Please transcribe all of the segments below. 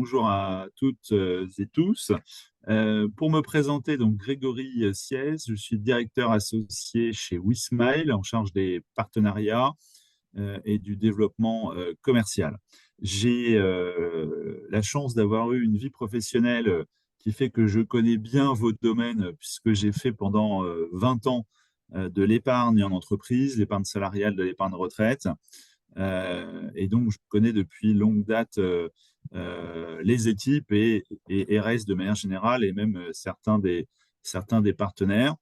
bonjour à toutes et tous. Pour me présenter, donc Grégory Siez, je suis directeur associé chez WeSmile en charge des partenariats et du développement commercial. J'ai la chance d'avoir eu une vie professionnelle qui fait que je connais bien votre domaine puisque j'ai fait pendant 20 ans de l'épargne en entreprise, l'épargne salariale, de l'épargne retraite. Et donc, je connais depuis longue date les équipes et RS de manière générale et même certains des partenaires.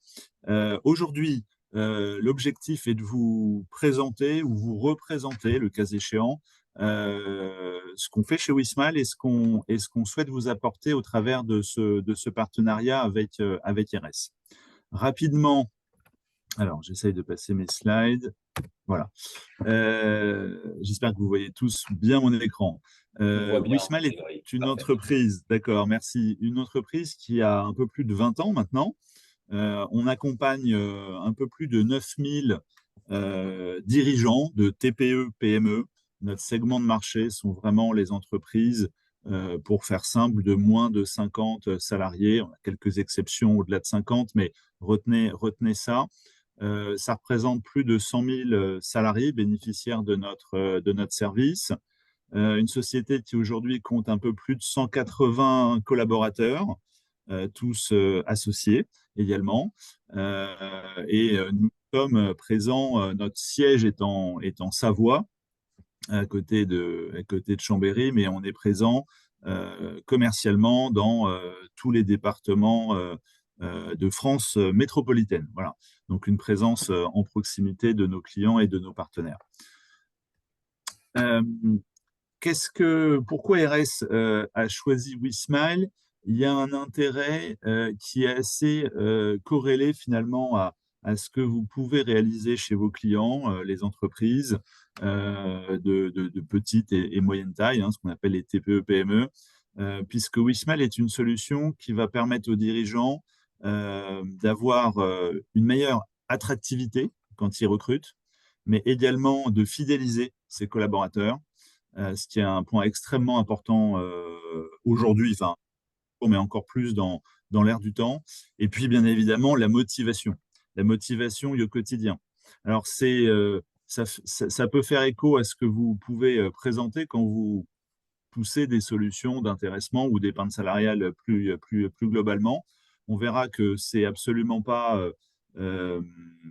Aujourd'hui, l'objectif est de vous présenter ou vous représenter, le cas échéant, ce qu'on fait chez Wismal et ce qu'on souhaite vous apporter au travers de ce partenariat avec RS. Rapidement, alors j'essaye de passer mes slides. Voilà. J'espère que vous voyez tous bien mon écran. On voit bien, Wismal est Grégory. une Parfait. entreprise, d'accord, merci, une entreprise qui a un peu plus de 20 ans maintenant. On accompagne un peu plus de 9000 dirigeants de TPE, PME. Notre segment de marché sont vraiment les entreprises, pour faire simple, de moins de 50 salariés. On a quelques exceptions au-delà de 50, mais retenez ça. Ça représente plus de 100 000 salariés bénéficiaires de notre service. Une société qui aujourd'hui compte un peu plus de 180 collaborateurs, tous associés également. Nous sommes présents, notre siège est en Savoie, à côté de Chambéry, mais on est présent commercialement dans tous les départements de France métropolitaine. Voilà. Donc une présence en proximité de nos clients et de nos partenaires. Euh, Pourquoi RS a choisi WeSmile? Il y a un intérêt qui est assez corrélé finalement à ce que vous pouvez réaliser chez vos clients, les entreprises de petite et moyenne taille, hein, ce qu'on appelle les TPE-PME, puisque WeSmile est une solution qui va permettre aux dirigeants d'avoir une meilleure attractivité quand ils recrutent, mais également de fidéliser ses collaborateurs, ce qui est un point extrêmement important aujourd'hui, enfin, mais encore plus dans l'ère du temps. Et puis, bien évidemment, la motivation au quotidien. Alors, ça peut faire écho à ce que vous pouvez présenter quand vous poussez des solutions d'intéressement ou d'épargne salariale plus globalement. On verra que c'est absolument pas euh,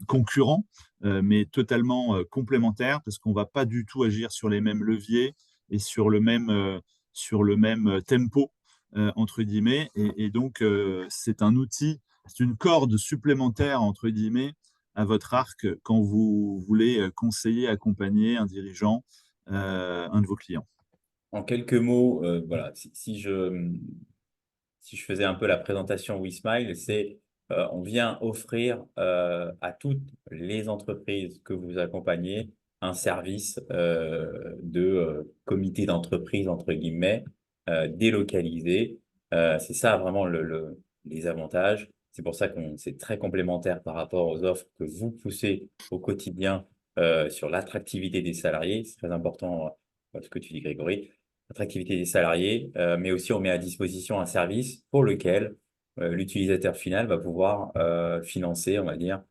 concurrent, mais totalement complémentaire parce qu'on va pas du tout agir sur les mêmes leviers et sur le même tempo, entre guillemets. Et donc, c'est un outil, c'est une corde supplémentaire, entre guillemets, à votre arc quand vous voulez conseiller, accompagner un dirigeant, un de vos clients. En quelques mots, voilà, si je faisais un peu la présentation WeSmile, c'est on vient offrir à toutes les entreprises que vous accompagnez un service de comité d'entreprise, entre guillemets, délocalisé. C'est ça vraiment les avantages. C'est pour ça qu'on c'est très complémentaire par rapport aux offres que vous poussez au quotidien sur l'attractivité des salariés. C'est très important ce que tu dis, Grégory, l'attractivité des salariés, mais aussi on met à disposition un service pour lequel l'utilisateur final va pouvoir financer, on va dire,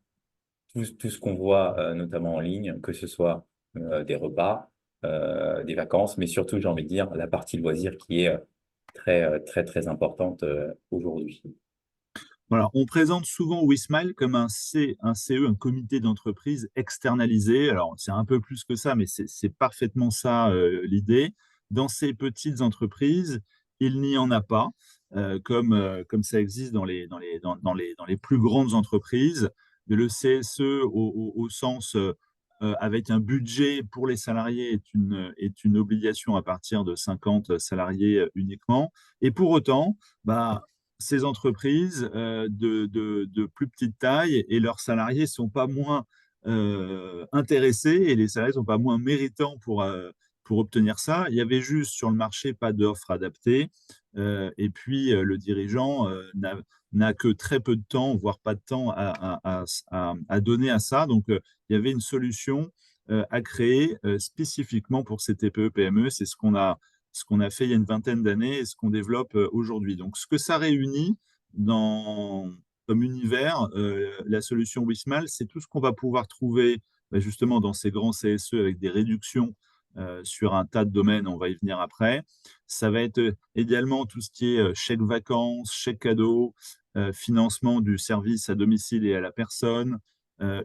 tout ce qu'on voit notamment en ligne, que ce soit des repas, des vacances, mais surtout, j'ai envie de dire, la partie loisir qui est très importante aujourd'hui. Voilà, on présente souvent WeSmile comme un CE, un comité d'entreprise externalisé. Alors, c'est un peu plus que ça, mais c'est parfaitement ça l'idée. Dans ces petites entreprises, il n'y en a pas, comme ça existe dans les plus grandes entreprises. Mais le CSE, au sens avec un budget pour les salariés, est une obligation à partir de 50 salariés uniquement. Et pour autant, bah, ces entreprises de plus petite taille et leurs salariés ne sont pas moins intéressés et les salariés ne sont pas moins méritants pour obtenir ça. Il y avait juste sur le marché pas d'offres adaptées et puis le dirigeant n'a que très peu de temps, voire pas de temps à donner à ça. Donc il y avait une solution à créer spécifiquement pour ces TPE-PME. C'est ce qu'on a ce qu'on a fait il y a une vingtaine d'années et ce qu'on développe aujourd'hui. Donc, ce que ça réunit comme univers, la solution Wismal, c'est tout ce qu'on va pouvoir trouver justement dans ces grands CSE avec des réductions sur un tas de domaines, on va y venir après. Ça va être également tout ce qui est chèque vacances, chèque cadeau, financement du service à domicile et à la personne,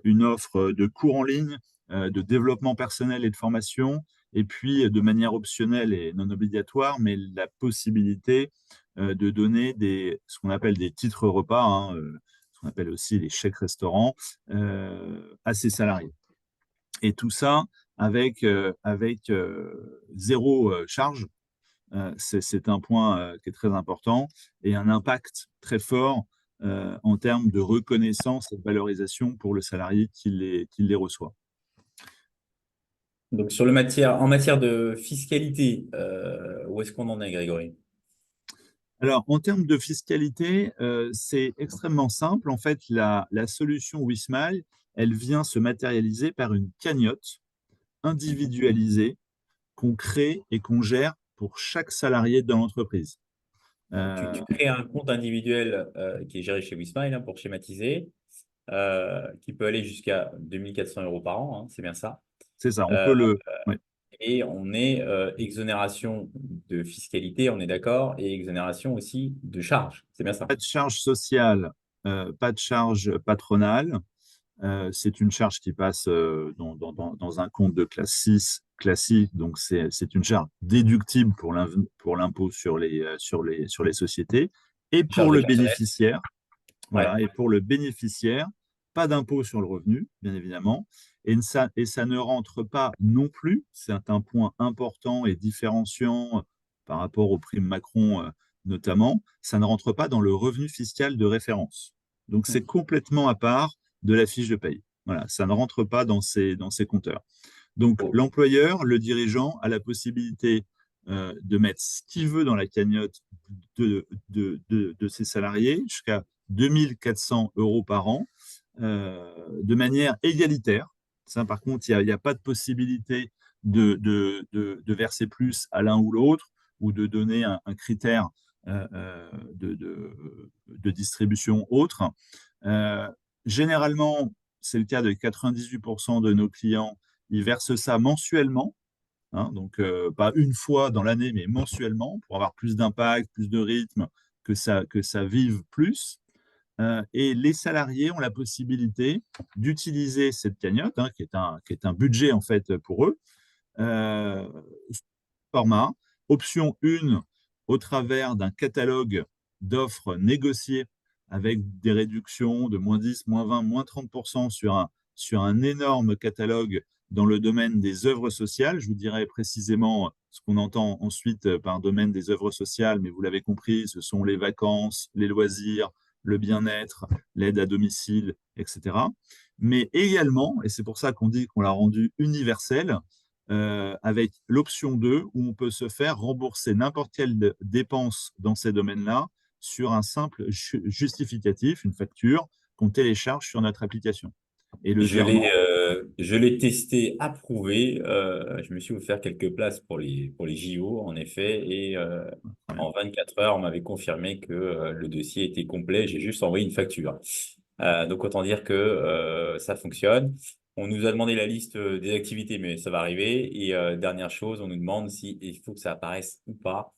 une offre de cours en ligne, de développement personnel et de formation, et puis de manière optionnelle et non obligatoire, mais la possibilité de donner ce qu'on appelle des titres repas, hein, ce qu'on appelle aussi les chèques restaurants, à ses salariés. Et tout ça avec zéro charge. C'est un point qui est très important et un impact très fort en termes de reconnaissance et de valorisation pour le salarié qui les reçoit. Donc, en matière de fiscalité, où est-ce qu'on en est, Grégory? Alors, en termes de fiscalité, c'est extrêmement simple. En fait, la solution Wismile, elle vient se matérialiser par une cagnotte Mhm. individualisée qu'on crée et qu'on gère pour chaque salarié dans l'entreprise. Donc, tu crées un compte individuel qui est géré chez Wismile, hein, pour schématiser, qui peut aller jusqu'à 2 400 € par an, hein, c'est bien ça. C'est ça, on Euh, peut ouais. et on est exonération de fiscalité, on est d'accord, et exonération aussi de charges, c'est bien ça. Pas de charge sociale, pas de charge patronale. C'est une charge qui passe dans un compte de classe 6 classique, donc c'est une charge déductible pour l'impôt sur les sociétés. Et Charges pour de le personnel. bénéficiaire, Ouais. voilà, et pour le bénéficiaire, pas d'impôt sur le revenu, bien évidemment, et ça ne rentre pas non plus, c'est un point important et différenciant par rapport aux primes Macron notamment, ça ne rentre pas dans le revenu fiscal de référence. Donc c'est Mhm. complètement à part de la fiche de paye. Voilà, ça ne rentre pas dans ces compteurs. Donc Oh. l'employeur, le dirigeant, a la possibilité de mettre ce qu'il veut dans la cagnotte de ses salariés jusqu'à 2 400 € par an de manière égalitaire. Ça, par contre, il n'y a pas de possibilité de verser plus à l'un ou l'autre ou de donner un critère de distribution autre. Euh, Généralement, c'est le cas de 98% de nos clients, ils versent ça mensuellement, hein, donc pas une fois dans l'année, mais mensuellement, pour avoir plus d'impact, plus de rythme, que ça vive plus. Et les salariés ont la possibilité d'utiliser cette cagnotte, hein, qui est un budget en fait pour eux, euh, format, option 1, au travers d'un catalogue d'offres négociées avec des réductions de -10, -20, -30% sur un énorme catalogue dans le domaine des œuvres sociales. Je vous dirai précisément ce qu'on entend ensuite par domaine des œuvres sociales, mais vous l'avez compris, ce sont les vacances, les loisirs, le bien-être, l'aide à domicile, etc. Mais également, et c'est pour ça qu'on dit qu'on l'a rendu universel, avec l'option 2 où on peut se faire rembourser n'importe quelle dépense dans ces domaines-là sur un simple justificatif, une facture qu'on télécharge sur notre application. Et le virement, Je l'ai testé, approuvé. Je me suis offert quelques places pour les JO, en effet. Et très bien. en 24 heures, on m'avait confirmé que le dossier était complet. J'ai juste envoyé une facture. Donc, autant dire que ça fonctionne. On nous a demandé la liste des activités, mais ça va arriver. Et dernière chose, on nous demande si il faut que ça apparaisse ou pas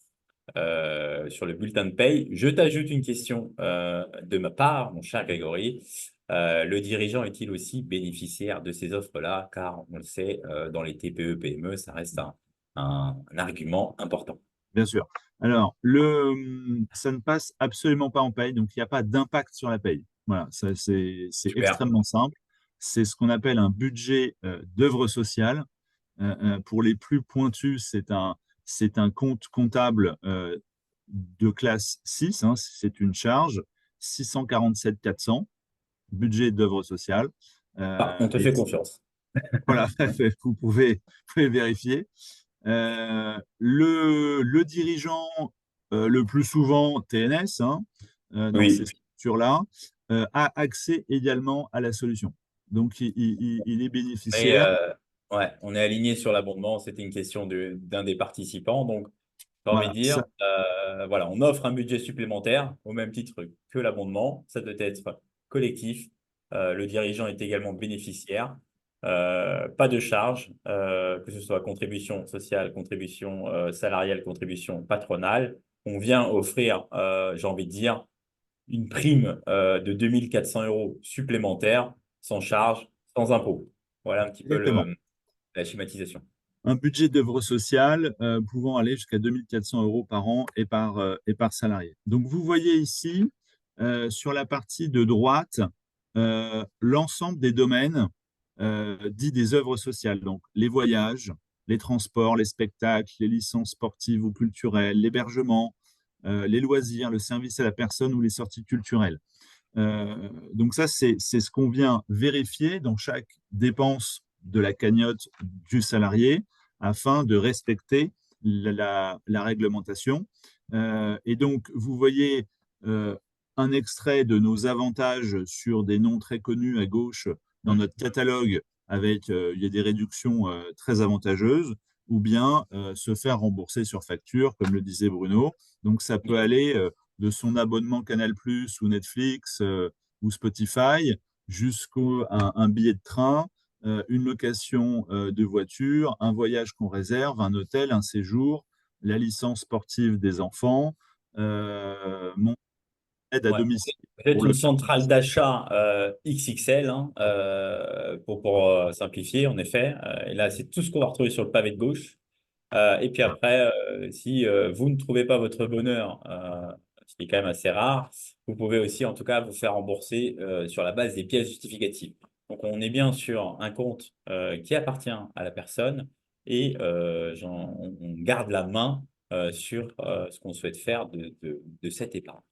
sur le bulletin de paye. Je t'ajoute une question de ma part, mon cher Grégory. Le dirigeant est-il aussi bénéficiaire de ces offres-là? Car on le sait, dans les TPE, PME, ça reste un argument important. Bien sûr. Alors, ça ne passe absolument pas en paye, donc il n'y a pas d'impact sur la paye. Voilà, c'est Super. extrêmement simple. C'est ce qu'on appelle un budget d'œuvre sociale. Pour les plus pointus, c'est un compte comptable de classe 6, hein, c'est une charge 647 400, budget d'œuvre sociale. Ah, on te Et fait confiance. voilà, vous pouvez vérifier. Le dirigeant, le plus souvent TNS, hein, dans ces Oui. structures-là, a accès également à la solution. Donc, il est Et bénéficiaire. ouais, on est aligné sur l'abondement. C'était une question d'un des participants. Donc, J'ai envie de Voilà, dire, ça, voilà, on offre un budget supplémentaire au même titre que l'abondement. Ça doit être collectif. Le dirigeant est également bénéficiaire. Pas de charge, que ce soit contribution sociale, contribution salariale, contribution patronale. On vient offrir, j'ai envie de dire, une prime de 2 400 € supplémentaires, sans charge, sans impôt. Voilà un petit peu exactement. la schématisation. Un budget d'œuvre sociale pouvant aller jusqu'à 2 400 € par an et par salarié. Donc, vous voyez ici, sur la partie de droite, l'ensemble des domaines dits des œuvres sociales. Donc, les voyages, les transports, les spectacles, les licences sportives ou culturelles, l'hébergement, les loisirs, le service à la personne ou les sorties culturelles. Donc ça, c'est ce qu'on vient vérifier dans chaque dépense de la cagnotte du salarié afin de respecter la réglementation. Et donc, vous voyez un extrait de nos avantages sur des noms très connus à gauche dans notre catalogue avec il y a des réductions très avantageuses ou bien se faire rembourser sur facture, comme le disait Bruno. Donc, ça peut aller de son abonnement Canal+ ou Netflix ou Spotify jusqu'à un billet de train, une location de voiture, un voyage qu'on réserve, un hôtel, un séjour, la licence sportive des enfants, mon aide à Ouais. domicile Peut-être pour une le centrale d'achat XXL, hein, pour simplifier, en effet. Et là, c'est tout ce qu'on va retrouver sur le pavé de gauche. Et puis après, si vous ne trouvez pas votre bonheur, ce qui est quand même assez rare, vous pouvez aussi, en tout cas, vous faire rembourser sur la base des pièces justificatives. Donc, on est bien sur un compte qui appartient à la personne et on garde la main sur ce qu'on souhaite faire de cette épargne.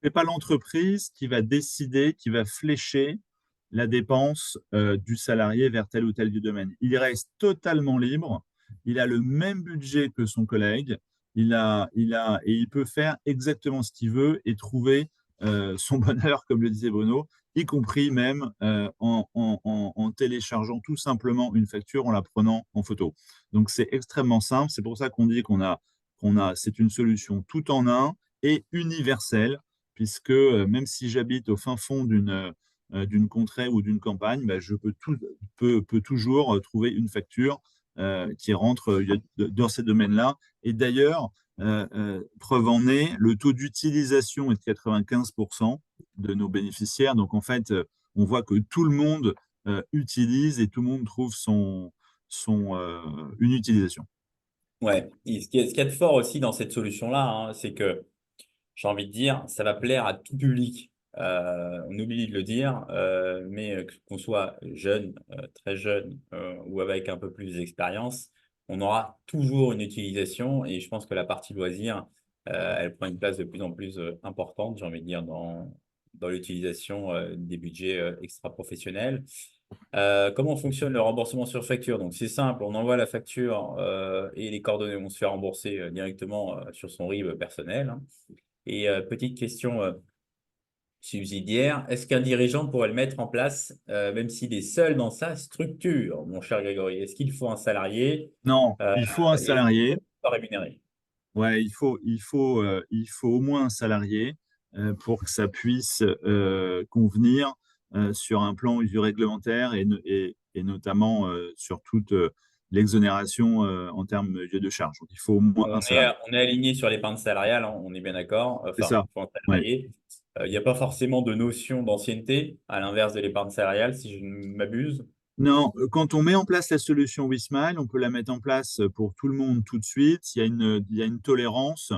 C'est pas l'entreprise qui va décider, qui va flécher la dépense du salarié vers tel ou tel du domaine. Il reste totalement libre. Il a le même budget que son collègue. Et il peut faire exactement ce qu'il veut et trouver son bonheur, comme le disait Bruno, y compris même en téléchargeant tout simplement une facture en la prenant en photo. Donc c'est extrêmement simple. C'est pour ça qu'on dit c'est une solution tout en un et universelle puisque même si j'habite au fin fond d'une contrée ou d'une campagne, bah, je peux toujours trouver une facture qui rentre dans ces domaines-là. Et d'ailleurs, preuve en est, le taux d'utilisation est de 95% de nos bénéficiaires. Donc en fait, on voit que tout le monde utilise et tout le monde trouve une utilisation. Ouais. Et ce qu'il y a de fort aussi dans cette solution-là, hein, c'est que j'ai envie de dire, ça va plaire à tout public. On oublie de le dire, mais qu'on soit jeune, très jeune ou avec un peu plus d'expérience, on aura toujours une utilisation et je pense que la partie loisir, elle prend une place de plus en plus importante, j'ai envie de dire, dans l'utilisation des budgets extra-professionnels. Comment fonctionne le remboursement sur facture? Donc, c'est simple, on envoie la facture et les coordonnées vont se faire rembourser directement sur son RIB personnel, hein. Et petite question subsidiaire, est-ce qu'un dirigeant pourrait le mettre en place, même s'il est seul dans sa structure, mon cher Grégory? Est-ce qu'il faut un salarié Non, euh, il faut un et salarié. pas rémunéré? Ouais, il faut au moins un salarié pour que ça puisse convenir sur un plan du réglementaire et notamment sur toute l'exonération en termes de charges. Donc, il faut au moins un salarié. On est aligné sur l'épargne salariale, hein, on est bien d'accord. C'est Enfin, ça. il faut un Ouais. salarié. Il n'y a pas forcément de notion d'ancienneté, à l'inverse de l'épargne salariale, si je ne m'abuse. Non, quand on met en place la solution WeSmile, on peut la mettre en place pour tout le monde tout de suite. Il y a une tolérance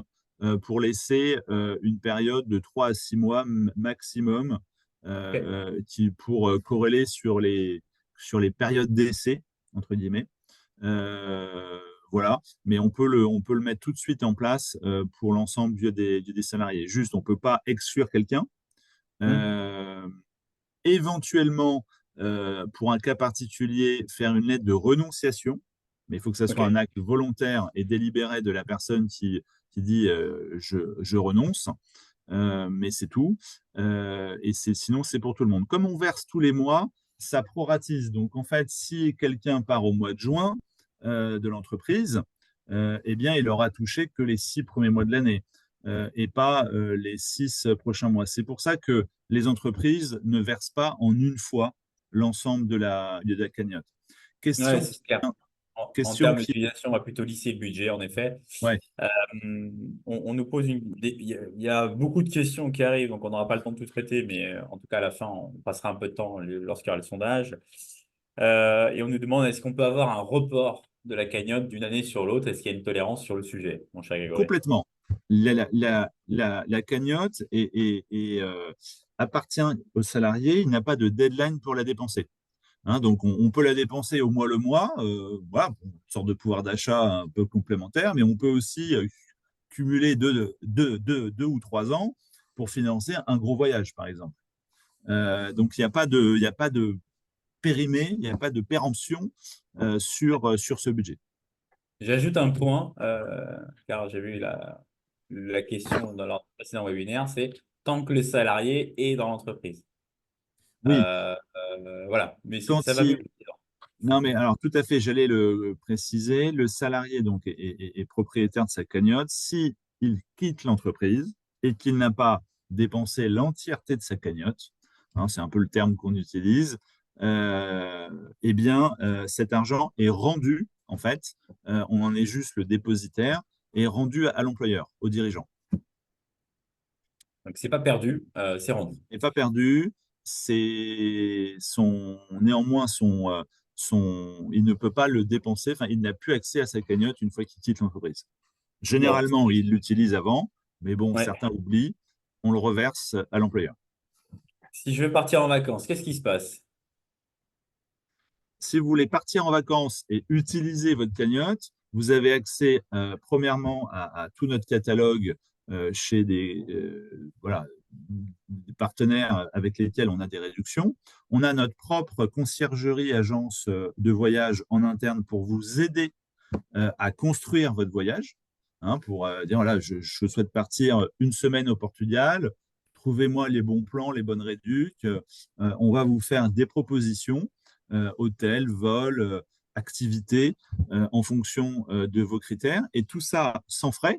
pour laisser une période de 3 à 6 mois maximum Ok. pour corréler sur les périodes d'essai, entre guillemets. Euh, voilà, mais on peut le mettre tout de suite en place pour l'ensemble des salariés. Juste, on ne peut pas exclure quelqu'un. Hmm. Euh, Éventuellement, pour un cas particulier, faire une lettre de renonciation, mais il faut que ça Ok. soit un acte volontaire et délibéré de la personne qui dit je renonce, mais c'est tout. Sinon, c'est pour tout le monde. Comme on verse tous les mois, ça proratise. Donc, en fait, si quelqu'un part au mois de juin de l'entreprise, eh bien, il aura touché que les 6 premiers mois de l'année et pas les 6 prochains mois. C'est pour ça que les entreprises ne versent pas en une fois l'ensemble de la cagnotte. Ouais, Question c'est qui, clair. En question termes qui, d'utilisation, on va plutôt lisser le budget, en effet. ouais, Euh, on nous pose il y a beaucoup de questions qui arrivent, donc on n'aura pas le temps de tout traiter, mais en tout cas, à la fin, on passera un peu de temps lorsqu'il y aura le sondage. Et on nous demande, est-ce qu'on peut avoir un report de la cagnotte d'une année sur l'autre? Est-ce qu'il y a une tolérance sur le sujet, mon cher Grégory? complètement. La cagnotte appartient aux salariés. Il n'y a pas de deadline pour la dépenser. Hein, donc, on peut la dépenser au mois le mois, voilà, une sorte de pouvoir d'achat un peu complémentaire, mais on peut aussi cumuler 2 ou 3 ans pour financer un gros voyage, par exemple. Donc, il n'y a pas de périmé, il n'y a pas de péremption sur ce budget. J'ajoute un point, car j'ai vu la question dans leur précédent webinaire, c'est tant que le salarié est dans l'entreprise. Oui, Voilà, mais ça quand va mieux. il, non, mais alors tout à fait, j'allais le préciser. Le salarié donc est propriétaire de sa cagnotte. Si il quitte l'entreprise et qu'il n'a pas dépensé l'entièreté de sa cagnotte, hein, c'est un peu le terme qu'on utilise, eh bien cet argent est rendu, en fait, on en est juste le dépositaire, est rendu à l'employeur, au dirigeant. Donc, c'est pas perdu, c'est rendu. N'est pas perdu, néanmoins il ne peut pas le dépenser, enfin, il n'a plus accès à sa cagnotte une fois qu'il quitte l'entreprise. Bon, Généralement, il l'utilise avant, mais bon, ouais. certains oublient, on le reverse à l'employeur. Si je veux partir en vacances, qu'est-ce qui se passe? Si vous voulez partir en vacances et utiliser votre cagnotte, vous avez accès premièrement à tout notre catalogue chez voilà, des partenaires avec lesquels on a des réductions. On a notre propre conciergerie agence de voyage en interne pour vous aider à construire votre voyage. Hein, pour dire, voilà, je souhaite partir une semaine au Portugal, trouvez-moi les bons plans, les bonnes réducs. On va vous faire des propositions, hôtels, vols, activités, en fonction de vos critères. Et tout ça sans frais.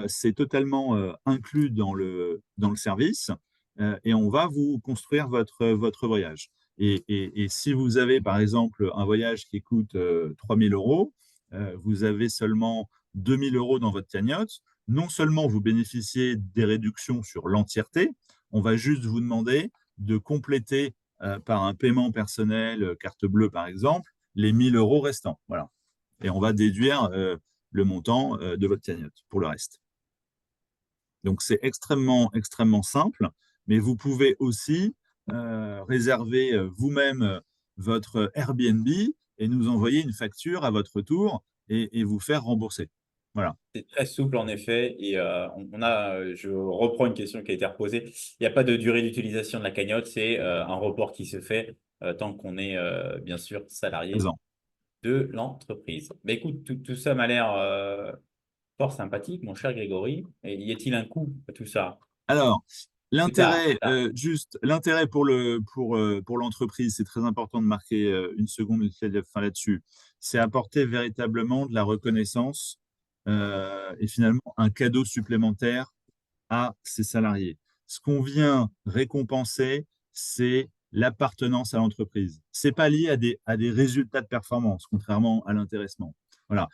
C'est totalement inclus dans le service. Et on va vous construire votre voyage. Et si vous avez, par exemple, un voyage qui coûte 3 000 euros, vous avez seulement 2 000 euros dans votre cagnotte. Non seulement vous bénéficiez des réductions sur l'entièreté, on va juste vous demander de compléter par un paiement personnel, carte bleue par exemple, les 1 000 euros restants. Voilà. Et on va déduire le montant de votre cagnotte pour le reste. Donc c'est extrêmement, extrêmement simple, mais vous pouvez aussi réserver vous-même votre Airbnb et nous envoyer une facture à votre retour et vous faire rembourser. Voilà. C'est très souple en effet. Et je reprends une question qui a été reposée. Il n'y a pas de durée d'utilisation de la cagnotte, c'est un report qui se fait tant qu'on est bien sûr salarié Présent. de l'entreprise. Mais écoute, tout ça m'a l'air fort sympathique, mon cher Grégory. Et y a-t-il un coût à tout ça? Alors, Plus tard, plus l'intérêt, tard. l'intérêt pour l'entreprise, c'est très important de marquer une seconde fin là-dessus, c'est apporter véritablement de la reconnaissance et finalement un cadeau supplémentaire à ses salariés. Ce qu'on vient récompenser, c'est l'appartenance à l'entreprise. Ce n'est pas lié à des résultats de performance, contrairement à l'intéressement. Voilà.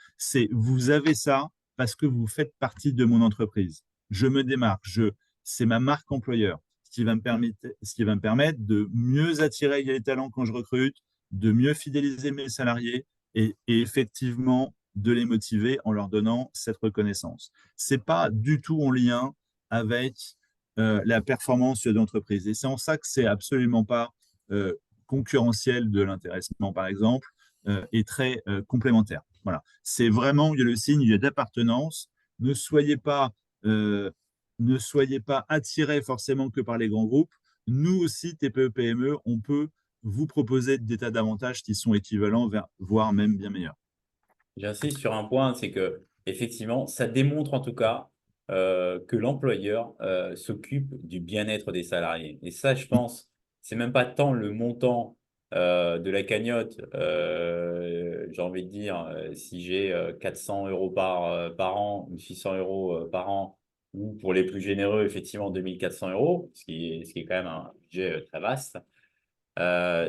Vous avez ça parce que vous faites partie de mon entreprise. Je me démarque, c'est ma marque employeur, ce qui va me permettre de mieux attirer les talents quand je recrute, de mieux fidéliser mes salariés et effectivement de les motiver en leur donnant cette reconnaissance. Ce n'est pas du tout en lien avec la performance de l'entreprise. Et c'est en ça que c'est absolument pas euh, concurrentiel de l'intéressement, par exemple, et très complémentaire. Voilà. C'est vraiment, il y a le signe d'appartenance. Ne soyez pas, euh, ne soyez pas attirés forcément que par les grands groupes. Nous aussi, TPE-PME, on peut vous proposer des tas d'avantages qui sont équivalents, voire même bien meilleurs. J'insiste sur un point, c'est que effectivement, ça démontre en tout cas que l'employeur s'occupe du bien-être des salariés. Et ça, je pense, c'est même pas tant le montant de la cagnotte, j'ai envie de dire, si j'ai 400 euros par an ou 600 euros par an, ou pour les plus généreux, effectivement, 2400 euros, ce qui est quand même un budget très vaste,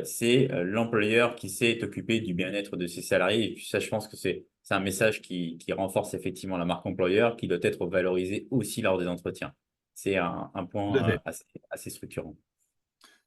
c'est l'employeur qui sait occuper du bien-être de ses salariés. Et puis ça, je pense que c'est un message qui renforce effectivement la marque employeur, qui doit être valorisé aussi lors des entretiens. C'est un Tout à point fait. assez structurant.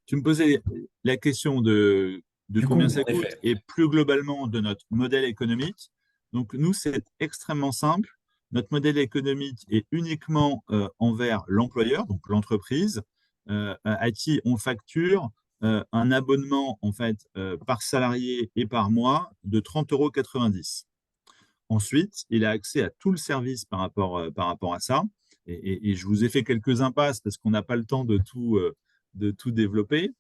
Tu me posais la question de Du combien coup, ça en coûte effet. et plus globalement de notre modèle économique. Donc, nous, c'est extrêmement simple. Notre modèle économique est uniquement envers l'employeur, donc l'entreprise, à qui on facture un abonnement en fait, par salarié et par mois de 30,90 €. Ensuite, il a accès à tout le service par rapport à ça. Et je vous ai fait quelques impasses parce qu'on n'a pas le temps de tout développer.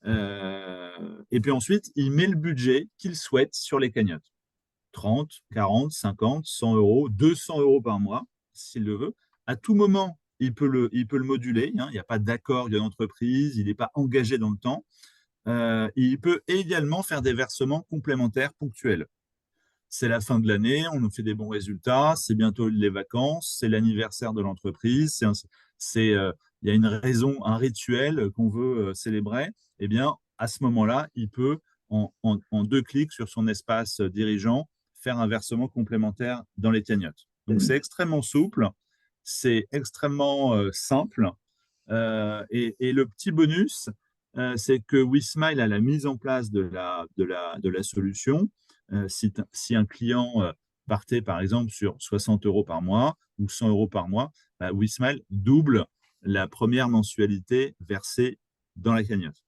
Et puis ensuite, il met le budget qu'il souhaite sur les cagnottes. 30, 40, 50, 100 euros, 200 euros par mois, s'il le veut. À tout moment, il peut le moduler, hein. Il n'y a pas d'accord de l'entreprise, il n'est pas engagé dans le temps. Il peut également faire des versements complémentaires ponctuels. C'est la fin de l'année, on nous fait des bons résultats, c'est bientôt les vacances, c'est l'anniversaire de l'entreprise, il y a une raison, un rituel qu'on veut célébrer. Eh bien, à ce moment-là, il peut, en deux clics sur son espace dirigeant, faire un versement complémentaire dans les cagnottes. Donc, c'est extrêmement souple, c'est extrêmement simple. Et le petit bonus, c'est que WeSmile, à la mise en place de la solution, si un client partait par exemple sur 60 euros par mois ou 100 euros par mois, bah, WeSmile double la première mensualité versée dans la cagnotte.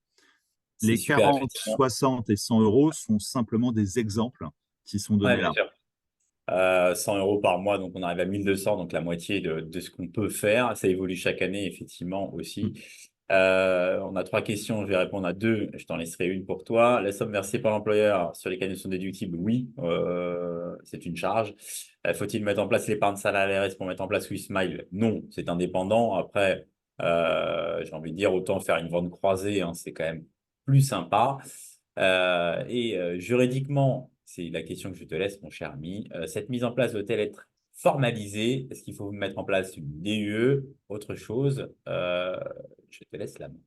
C'est Les super, 40, effectivement. 60 et 100 euros sont simplement des exemples qui sont Ouais, donnés bien là. sûr. 100 euros par mois, donc on arrive à 1200, donc la moitié de ce qu'on peut faire. Ça évolue chaque année, effectivement, aussi. On a trois questions, je vais répondre à deux. Je t'en laisserai une pour toi. La somme versée par l'employeur sur les cagnottes sont déductibles? Oui, c'est une charge. Faut-il mettre en place l'épargne salariale pour mettre en place WeSmile? Non, c'est indépendant. Après, j'ai envie de dire, autant faire une vente croisée, hein, c'est quand même plus sympa. Juridiquement, c'est la question que je te laisse, mon cher ami. Cette mise en place doit-elle être formalisée? Est-ce qu'il faut mettre en place une DUE? Autre chose? Je te laisse la main.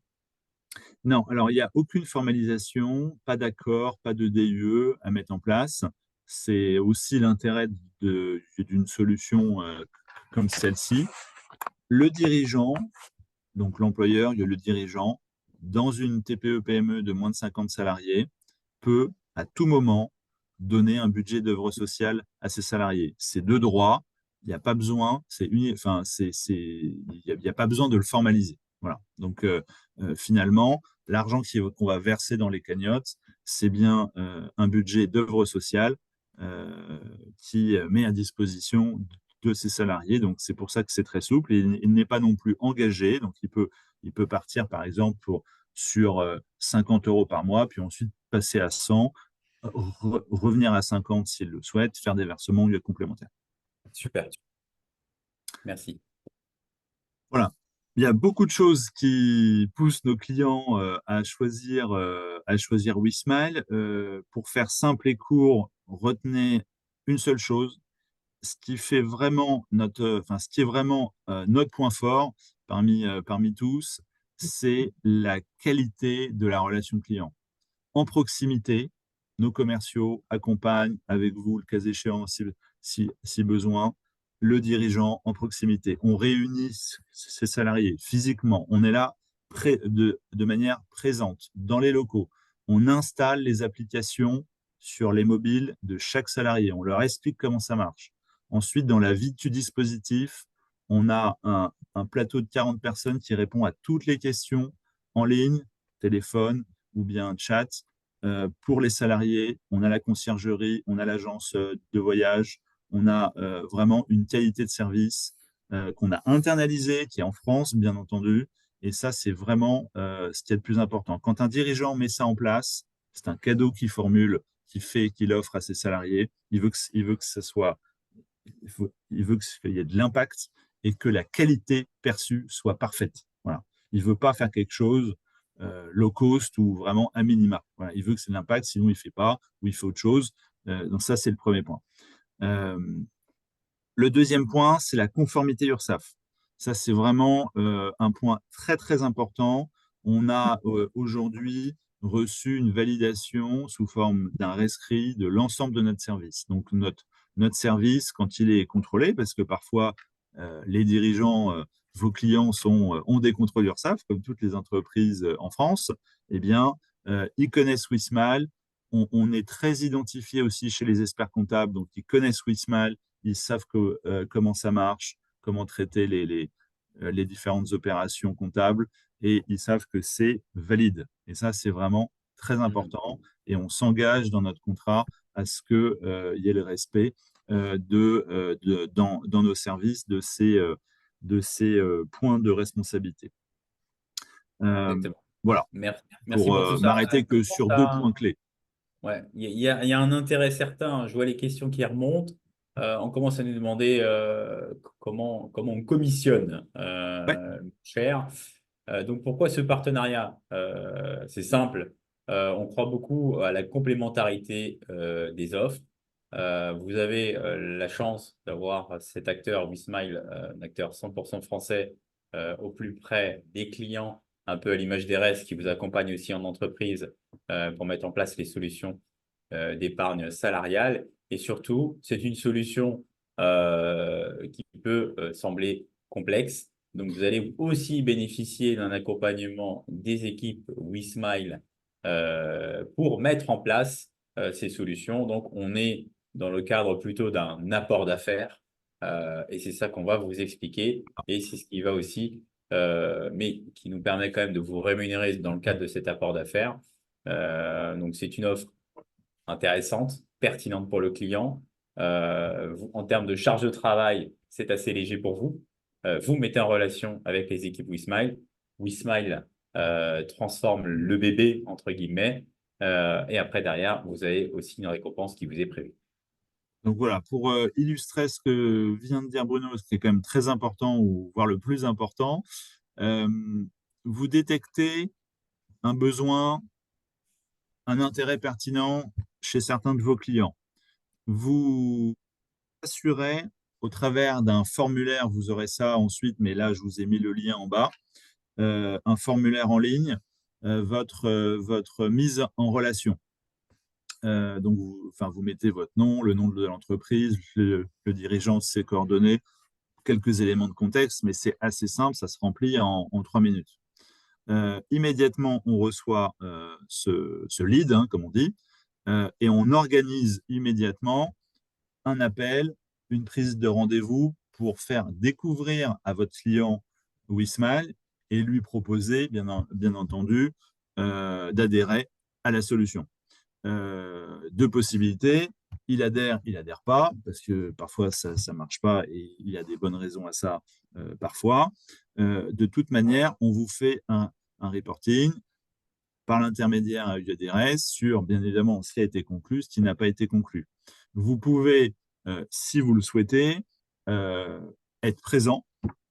Non, alors il n'y a aucune formalisation, pas d'accord, pas de DUE à mettre en place. C'est aussi l'intérêt d'une solution comme celle-ci. Le dirigeant, donc l'employeur, il y a le dirigeant, dans une TPE-PME de moins de 50 salariés, peut à tout moment donner un budget d'œuvre sociale à ses salariés. C'est de droit, il n'y a pas besoin, il y a pas besoin de le formaliser. Voilà. Donc finalement, l'argent qu'on va verser dans les cagnottes, c'est bien un budget d'œuvre sociale euh, qui met à disposition de ses salariés. Donc c'est pour ça que c'est très souple. Et il n'est pas non plus engagé. Donc il peut partir par exemple sur 50 euros par mois, puis ensuite passer à 100, revenir à 50 s'il le souhaite, faire des versements complémentaires. Super, merci. Voilà. Il y a beaucoup de choses qui poussent nos clients à choisir WeSmile. Pour faire simple et court, retenez une seule chose, ce qui est vraiment notre point fort parmi tous, c'est la qualité de la relation client. En proximité, nos commerciaux accompagnent avec vous, le cas échéant, si besoin, le dirigeant en proximité. On réunit ses salariés physiquement. On est là de manière présente dans les locaux. On installe les applications sur les mobiles de chaque salarié. On leur explique comment ça marche. Ensuite, dans la vie du dispositif, on a un plateau de 40 personnes qui répond à toutes les questions en ligne, téléphone, ou bien chat. Pour les salariés, on a la conciergerie, on a l'agence de voyage, on a vraiment une qualité de service qu'on a internalisée, qui est en France, bien entendu. Et ça, c'est vraiment ce qui est le plus important. Quand un dirigeant met ça en place, c'est un cadeau qu'il formule, qu'il offre à ses salariés. Il veut que ce soit, il veut qu'il y ait de l'impact et que la qualité perçue soit parfaite. Voilà. Il ne veut pas faire quelque chose low cost ou vraiment à minima. Voilà, il veut que c'est de l'impact, sinon il ne fait pas ou il fait autre chose. Donc ça, c'est le premier point. Euh, le deuxième point, c'est la conformité URSSAF. Ça, c'est vraiment un point très, très important. On a aujourd'hui reçu une validation sous forme d'un rescrit de l'ensemble de notre service. Donc, notre service, quand il est contrôlé, parce que parfois, les dirigeants, vos clients ont des contrôles URSSAF, comme toutes les entreprises en France, eh bien, ils connaissent Wismal. On est très identifié aussi chez les experts comptables, donc ils connaissent Wismal, ils savent comment ça marche, comment traiter les différentes opérations comptables, et ils savent que c'est valide. Et ça, c'est vraiment très Mhm. important. Et on s'engage dans notre contrat à ce qu'il y ait le respect dans nos services de ces points de responsabilité. Euh, Exactement. voilà, Merci pour pour tout ça. m'arrêter que Comment sur deux ça... points clés. Ouais, il y a un intérêt certain. Je vois les questions qui remontent. On commence à nous demander comment on commissionne Ouais. cher. Donc pourquoi ce partenariat? C'est simple. On croit beaucoup à la complémentarité des offres. Vous avez la chance d'avoir cet acteur, WeSmile, un acteur 100% français, au plus près des clients, un peu à l'image des restes qui vous accompagnent aussi en entreprise pour mettre en place les solutions d'épargne salariale. Et surtout, c'est une solution qui peut sembler complexe. Donc, vous allez aussi bénéficier d'un accompagnement des équipes WeSmile pour mettre en place ces solutions. Donc, on est dans le cadre plutôt d'un apport d'affaires et c'est ça qu'on va vous expliquer. Et c'est ce qui va aussi, mais qui nous permet quand même de vous rémunérer dans le cadre de cet apport d'affaires. Donc, c'est une offre intéressante, pertinente pour le client. En termes de charge de travail, c'est assez léger pour vous. Vous mettez en relation avec les équipes WeSmile. WeSmile transforme le bébé, entre guillemets. Et après, derrière, vous avez aussi une récompense qui vous est prévue. Donc voilà, pour illustrer ce que vient de dire Bruno, ce qui est quand même très important, ou voire le plus important, euh, vous détectez un besoin, un intérêt pertinent chez certains de vos clients. Vous assurez au travers d'un formulaire, vous aurez ça ensuite, mais là je vous ai mis le lien en bas, un formulaire en ligne, votre mise en relation. Donc, vous mettez votre nom, le nom de l'entreprise, le dirigeant, ses coordonnées, quelques éléments de contexte, mais c'est assez simple, ça se remplit en 3 minutes. Immédiatement, on reçoit ce lead, hein, comme on dit, et on organise immédiatement un appel, une prise de rendez-vous pour faire découvrir à votre client Wismal et lui proposer, bien entendu, d'adhérer à la solution. Deux possibilités. Il adhère pas, parce que parfois ça ne marche pas et il y a des bonnes raisons à ça parfois. De toute manière, on vous fait un reporting par l'intermédiaire du ADRS sur, bien évidemment, ce qui a été conclu, ce qui n'a pas été conclu. Vous pouvez, si vous le souhaitez, euh, être présent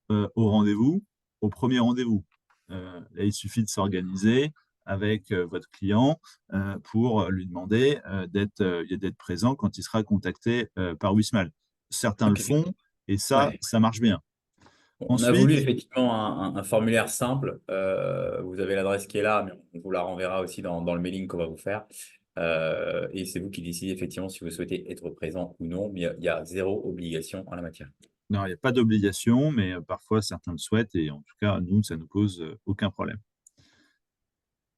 au rendez-vous, au premier rendez-vous. Là, il suffit de s'organiser avec votre client pour lui demander d'être présent quand il sera contacté par Wismal. Certains le Ok. font et ça, Ouais. ça marche bien. On a voulu Ensuite, effectivement un formulaire simple. Vous avez l'adresse qui est là, mais on vous la renverra aussi dans le mailing qu'on va vous faire. Et c'est vous qui décidez effectivement si vous souhaitez être présent ou non, mais il y a zéro obligation en la matière. non, il n'y a pas d'obligation, mais parfois certains le souhaitent et en tout cas, nous, ça ne nous pose aucun problème.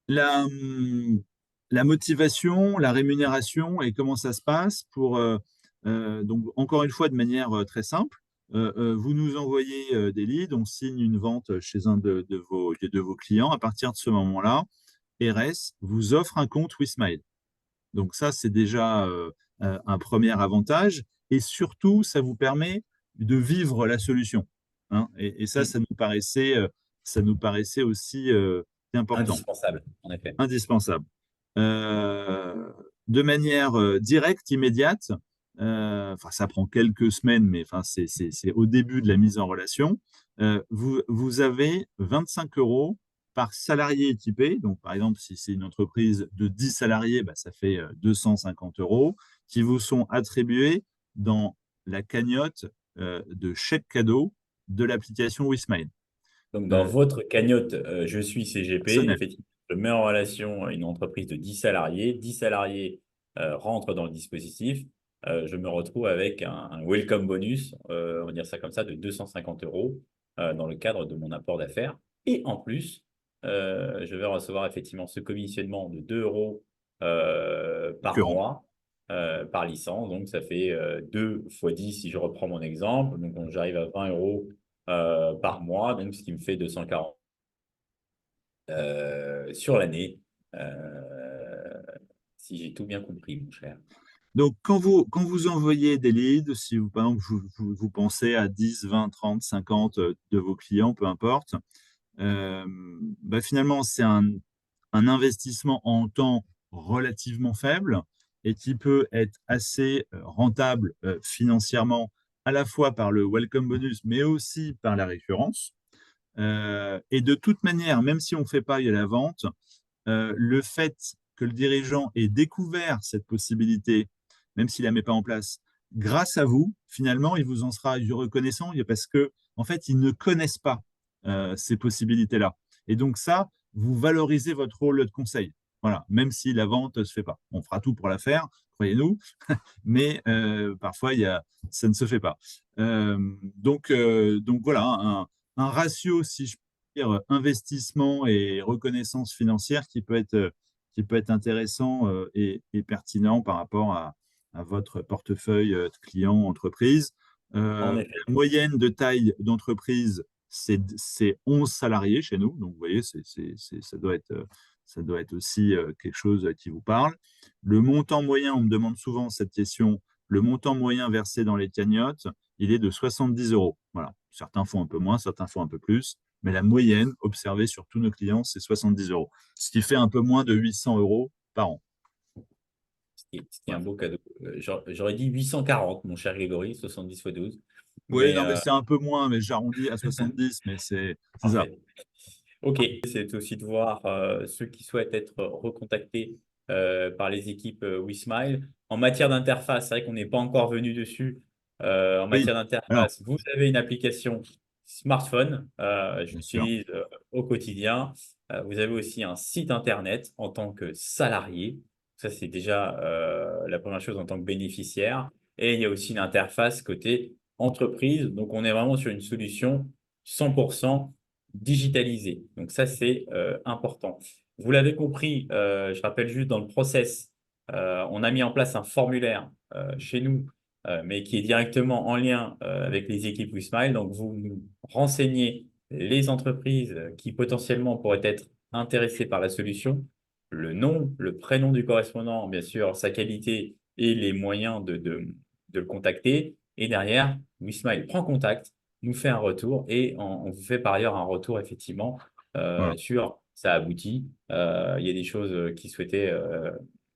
La motivation, la rémunération et comment ça se passe donc encore une fois de manière très simple, vous nous envoyez des leads, on signe une vente chez un de vos clients. À partir de ce moment-là, RS vous offre un compte WeSmile. Donc ça, c'est déjà un premier avantage et surtout, ça vous permet de vivre la solution, hein. Et ça, Hmm. ça nous paraissait aussi important, Indispensable, en effet. indispensable. Euh, de manière directe, immédiate, ça prend quelques semaines, mais c'est au début de la mise en relation, vous avez 25 € par salarié équipé. Donc, par exemple, si c'est une entreprise de 10 salariés, bah, ça fait 250 euros qui vous sont attribués dans la cagnotte de chèque cadeau de l'application WeSmile. Donc, dans Euh, votre cagnotte, je suis CGP, personnel. effectivement, je mets en relation une entreprise de 10 salariés. 10 salariés rentrent dans le dispositif. Je me retrouve avec un welcome bonus, on va dire ça comme ça, de 250 euros dans le cadre de mon apport d'affaires. Et en plus, je vais recevoir effectivement ce commissionnement de 2 euros par Récurrent. mois, par licence. Donc, ça fait 2 fois 10 si je reprends mon exemple. Donc, j'arrive à 20 euros par mois, donc ce qui me fait 240 sur l'année, euh, si j'ai tout bien compris, mon cher. Donc, quand vous envoyez des leads, si vous, par exemple, vous pensez à 10, 20, 30, 50 de vos clients, peu importe, euh, bah, finalement, c'est un investissement en temps relativement faible et qui peut être assez rentable financièrement, à la fois par le welcome bonus, mais aussi par la récurrence. Et de toute manière, même si on ne fait pas la vente, le fait que le dirigeant ait découvert cette possibilité, même s'il ne la met pas en place, grâce à vous, finalement, il vous en sera reconnaissant parce que, en fait, ils ne connaissent pas ces possibilités-là. Et donc, ça, vous valorisez votre rôle de conseil. Voilà, même si la vente ne se fait pas. On fera tout pour la faire, croyez-nous, mais parfois, ça ne se fait pas. Donc voilà, un ratio, si je peux dire, investissement et reconnaissance financière qui peut être intéressant et pertinent par rapport à votre portefeuille de clients entreprise. En effet. La moyenne de taille d'entreprise, c'est 11 salariés chez nous. Donc, vous voyez, ça doit être aussi quelque chose qui vous parle. Le montant moyen, on me demande souvent cette question, le montant moyen versé dans les cagnottes, il est de 70 euros. Voilà. Certains font un peu moins, certains font un peu plus, mais la moyenne observée sur tous nos clients, c'est 70 euros, ce qui fait un peu moins de 800 euros par an. Ce qui est un Voilà. beau cadeau. J'aurais dit 840, mon cher Grégory, 70 fois 12. Oui, Mais non, mais c'est un peu moins, mais j'arrondis à 70, mais c'est ça. parfait. OK, c'est aussi de voir ceux qui souhaitent être recontactés par les équipes WeSmile. En matière d'interface, c'est vrai qu'on n'est pas encore venu dessus. En Oui, matière alors, d'interface, vous avez une application smartphone, je bien sûr. l'utilise au quotidien. Vous avez aussi un site internet en tant que salarié. Ça, c'est déjà la première chose en tant que bénéficiaire. Et il y a aussi une interface côté entreprise. Donc, on est vraiment sur une solution 100% digitalisé. Donc ça, c'est important. Vous l'avez compris, je rappelle juste dans le process, on a mis en place un formulaire chez nous, mais qui est directement en lien avec les équipes WeSmile. Donc vous nous renseignez les entreprises qui potentiellement pourraient être intéressées par la solution, le nom, le prénom du correspondant, bien sûr, sa qualité et les moyens de le contacter. Et derrière, WeSmile prend contact, nous fait un retour et on vous fait par ailleurs un retour effectivement Voilà. sur ça aboutit. Il y a des choses qui souhaitaient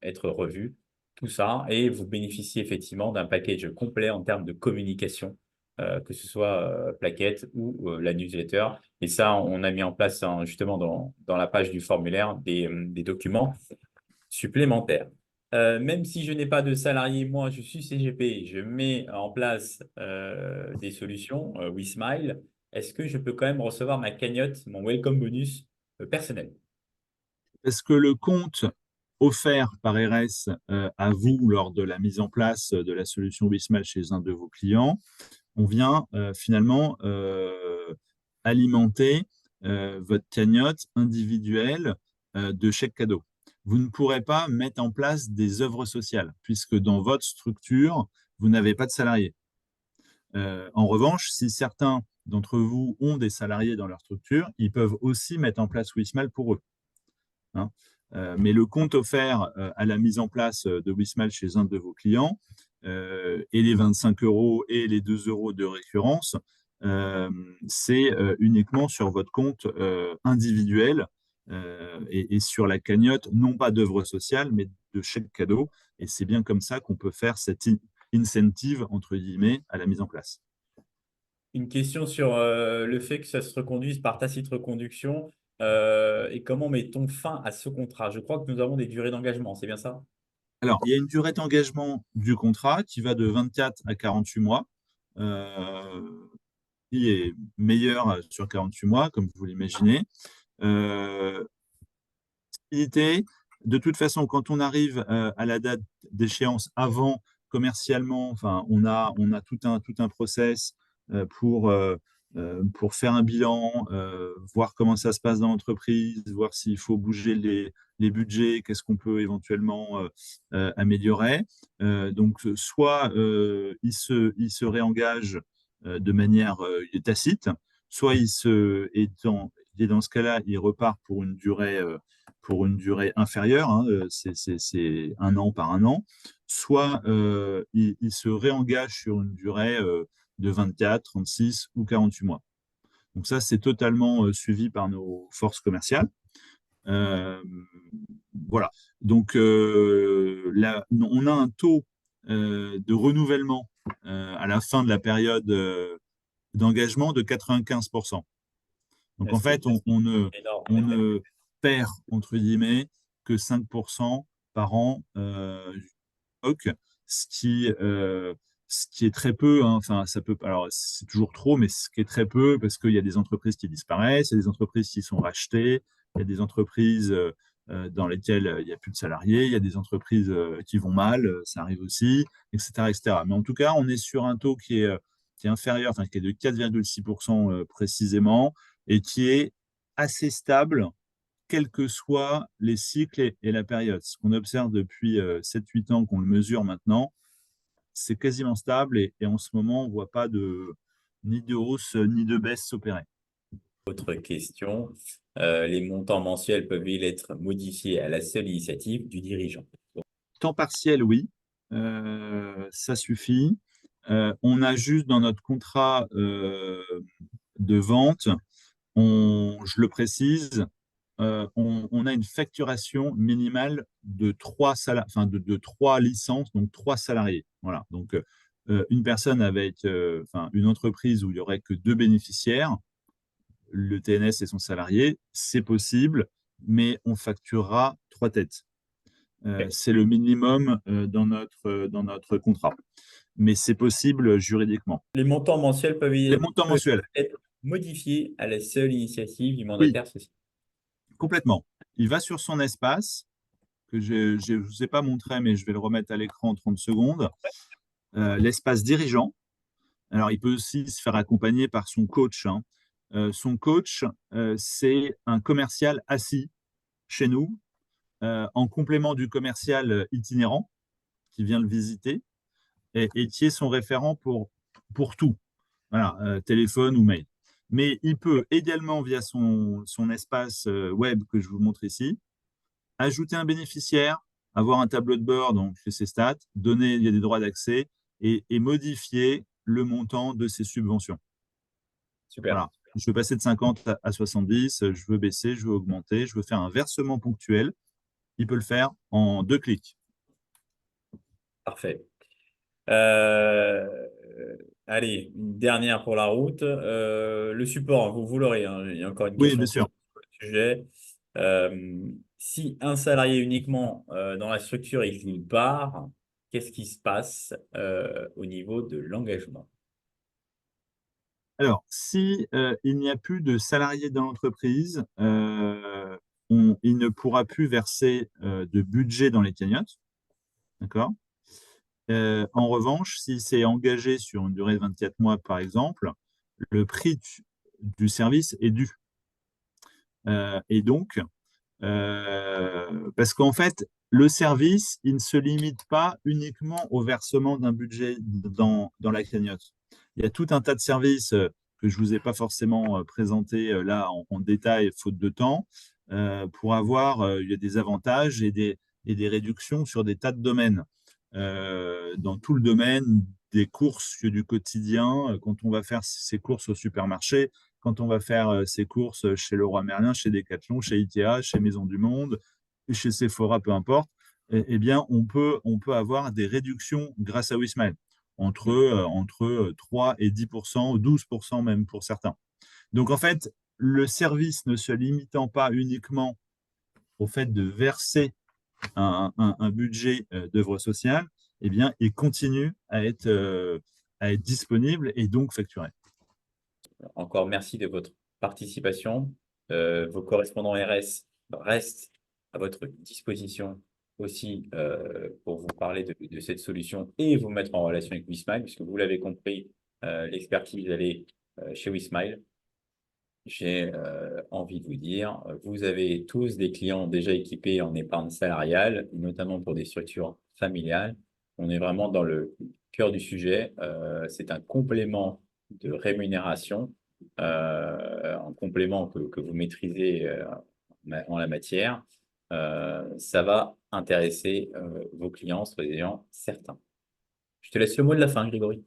être revues, tout ça, et vous bénéficiez effectivement d'un package complet en termes de communication, que ce soit plaquette ou la newsletter. Et ça, on a mis en place hein, justement dans la page du formulaire des documents supplémentaires. Même si je n'ai pas de salarié, moi, je suis CGP, je mets en place des solutions, WeSmile. Est-ce que je peux quand même recevoir ma cagnotte, mon welcome bonus personnel? Est-ce que le compte offert par RS à vous lors de la mise en place de la solution Wismal chez un de vos clients, on vient finalement alimenter votre cagnotte individuelle de chèque cadeau. Vous ne pourrez pas mettre en place des œuvres sociales, puisque dans votre structure, vous n'avez pas de salariés. En revanche, si certains d'entre vous ont des salariés dans leur structure, ils peuvent aussi mettre en place Wismal pour eux. Hein. Mais le compte offert à la mise en place de Wismal chez un de vos clients et les 25 euros et les 2 euros de récurrence, c'est uniquement sur votre compte individuel et sur la cagnotte, non pas d'œuvre sociale, mais de chèque cadeau. Et c'est bien comme ça qu'on peut faire cette incentive, entre guillemets, à la mise en place. Une question sur le fait que ça se reconduise par tacite reconduction. Et comment met-on fin à ce contrat? Je crois que nous avons des durées d'engagement, c'est bien ça? Alors, il y a une durée d'engagement du contrat qui va de 24 à 48 mois, qui est meilleure sur 48 mois, comme vous l'imaginez. Euh, De toute façon, quand on arrive à la date d'échéance avant, commercialement, enfin, on a tout un process pour faire un bilan, voir comment ça se passe dans l'entreprise, voir s'il faut bouger les budgets, qu'est-ce qu'on peut éventuellement améliorer. Donc, soit il se réengage de manière tacite, soit et dans ce cas-là, il repart pour une durée inférieure, hein, c'est un an par un an, soit il se réengage sur une durée de 24, 36 ou 48 mois. Donc ça, c'est totalement suivi par nos forces commerciales. Euh, voilà. Donc là, on a un taux de renouvellement à la fin de la période d'engagement de 95%. Donc en fait, Énorme, en on effet. ne perd, entre guillemets, que 5% par an stock, ce qui, euh, ce qui est très peu, hein. Enfin, ça peut, alors c'est toujours trop, mais ce qui est très peu parce qu'il y a des entreprises qui disparaissent, il y a des entreprises qui sont rachetées, il y a des entreprises dans lesquelles il n'y a plus de salariés, il y a des entreprises qui vont mal, ça arrive aussi, etc., etc. Mais en tout cas, on est sur un taux qui est inférieur, enfin qui est de 4,6% précisément, et qui est assez stable quels que soient les cycles et la période. Ce qu'on observe depuis 7-8 ans qu'on le mesure maintenant, c'est quasiment stable et en ce moment, on ne voit pas ni de hausse ni de baisse s'opérer. Autre question, les montants mensuels peuvent-ils être modifiés à la seule initiative du dirigeant? Temps partiel, oui, ça suffit. On a juste dans notre contrat de vente, je le précise, on a une facturation minimale de de trois licences, donc 3 salariés. Voilà. Donc, une personne avec, enfin, une entreprise où il y aurait que 2 bénéficiaires, le TNS et son salarié, c'est possible, mais on facturera 3 têtes. Ok. C'est le minimum dans notre contrat, mais c'est possible juridiquement. Les montants mensuels Les montants peuvent mensuels, être modifiés à la seule initiative du oui, mandataire social. complètement. Il va sur son espace, que je ne vous ai pas montré, mais je vais le remettre à l'écran en 30 secondes. L'espace dirigeant. Alors, il peut aussi se faire accompagner par son coach, hein. Son coach, c'est un commercial assis chez nous, en complément du commercial itinérant qui vient le visiter et qui est son référent pour tout, voilà, téléphone ou mail. Mais il peut également, via son espace web que je vous montre ici, ajouter un bénéficiaire, avoir un tableau de bord, donc ses stats, donner, il y a des droits d'accès et modifier le montant de ses subventions. Super, Voilà. Je veux passer de 50 à 70, je veux baisser, je veux augmenter, je veux faire un versement ponctuel. Il peut le faire en 2 clics. parfait. Euh, Allez, une dernière pour la route. Le support, vous l'aurez, hein. Il y a encore une Oui, bien question sur sûr. le sujet. Si un salarié uniquement dans la structure il part, qu'est-ce qui se passe au niveau de l'engagement? Alors, si il n'y a plus de salariés dans l'entreprise, il ne pourra plus verser de budget dans les cagnottes. D'accord? En revanche, s'il s'est engagé sur une durée de 24 mois, par exemple, le prix du service est dû. Et donc, parce qu'en fait, le service, il ne se limite pas uniquement au versement d'un budget dans la cagnotte. Il y a tout un tas de services que je ne vous ai pas forcément présentés là en détail, faute de temps, pour avoir il y a des avantages et des réductions sur des tas de domaines. Dans tout le domaine des courses du quotidien, quand on va faire ses courses au supermarché, quand on va faire ses courses chez Leroy Merlin, chez Decathlon, chez Ikea, chez Maison du Monde, chez Sephora, peu importe, eh bien, on peut avoir des réductions grâce à Wismile, entre 3 et 10%, 12% même pour certains. Donc, en fait, le service ne se limitant pas uniquement au fait de verser un budget d'œuvre sociale, eh bien, il continue à être disponible et donc facturé. Encore merci de votre participation. Vos correspondants RS restent à votre disposition aussi pour vous parler de cette solution et vous mettre en relation avec WeSmile, puisque vous l'avez compris, l'expertise, elle est chez WeSmile. J'ai envie de vous dire, vous avez tous des clients déjà équipés en épargne salariale, notamment pour des structures familiales. On est vraiment dans le cœur du sujet. C'est un complément de rémunération, un complément que vous maîtrisez en la matière. Ça va intéresser vos clients, soyez-en certains. Je te laisse le mot de la fin, Grégory.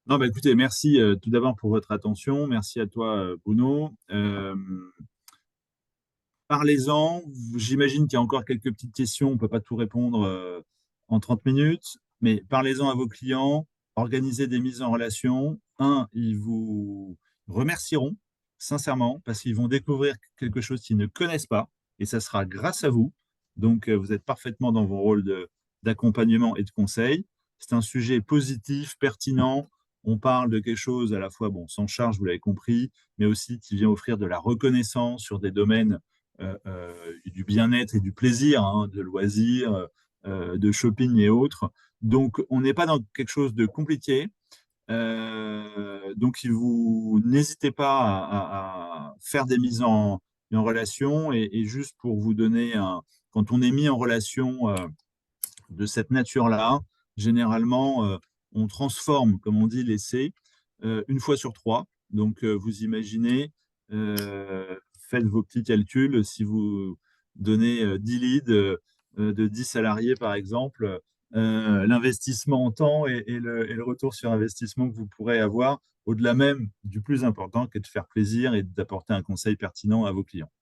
Non, bah, écoutez, merci tout d'abord pour votre attention. Merci à toi, Bruno. Parlez-en. J'imagine qu'il y a encore quelques petites questions. On ne peut pas tout répondre en 30 minutes, mais parlez-en à vos clients. Organisez des mises en relation. Ils vous remercieront sincèrement parce qu'ils vont découvrir quelque chose qu'ils ne connaissent pas et ça sera grâce à vous. Donc, vous êtes parfaitement dans vos rôles d'accompagnement et de conseil. C'est un sujet positif, pertinent. On parle de quelque chose à la fois, bon, sans charge, vous l'avez compris, mais aussi qui vient offrir de la reconnaissance sur des domaines du bien-être et du plaisir, hein, de loisirs, de shopping et autres. Donc, on n'est pas dans quelque chose de compliqué. Donc, vous n'hésitez pas à faire des mises en relation et juste pour vous donner quand on est mis en relation de cette nature-là, généralement, on transforme, comme on dit, l'essai une fois sur trois. Donc, vous imaginez, faites vos petits calculs. Si vous donnez 10 leads de 10 salariés, par exemple, l'investissement en temps et le retour sur investissement que vous pourrez avoir, au-delà même du plus important qui est de faire plaisir et d'apporter un conseil pertinent à vos clients.